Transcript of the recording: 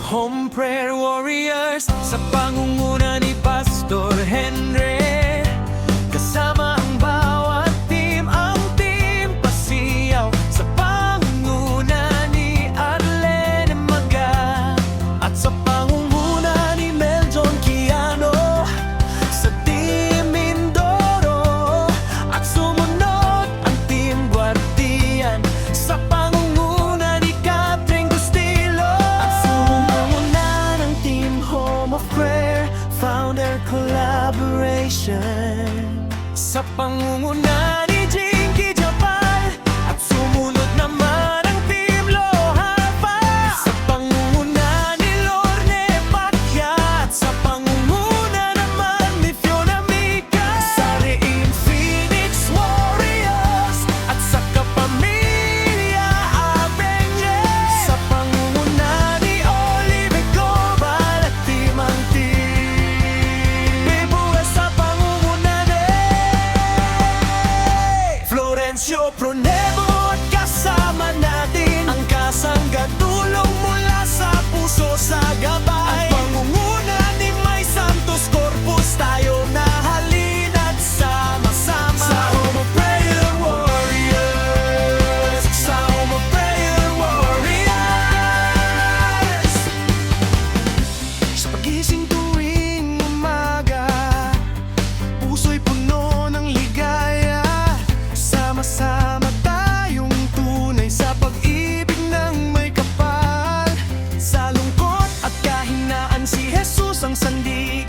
Home Prayer Warriors sa pangunguna ni Pastor Henry. Kasama ang bawat team, ang team Pasiyaw sa pangunguna ni Arlene Maga. At sa pangunguna ni Meljon Kiano sa team Mindoro. At sumunod ang team Guardian sa pangunguna ni Catherine Gustilo. At sumunguna ng team Home of Prayer Founder Collaboration sa pangunguna ni Jinky Japal. At sumunod naman ang team Lohapa sa pangunguna ni Lorne Pacquiat. Sa pangunguna naman ni Fiona Mica sa Rein Phoenix Warriors. At sa Kapamilya Abenye sa pangunguna ni Olive Gobal at Team ang team Bibuhay sa pangunguna ni Florencio Pronevo. At kasama natin ang kasanggatulong mula sa puso sa gabay. Ang pangunguna ni May Santos Corpus, tayo na halina't sama-sama sa Home of Prayer Warriors. Sa Home of Prayer Warriors. Sa pagising tuwing umaga, puso'y puno ng ligaya. Sama-sama tayong tunay sa pag-ibig ng may kapal. Sa lungkot at kahinaan si Jesus ang sandigan.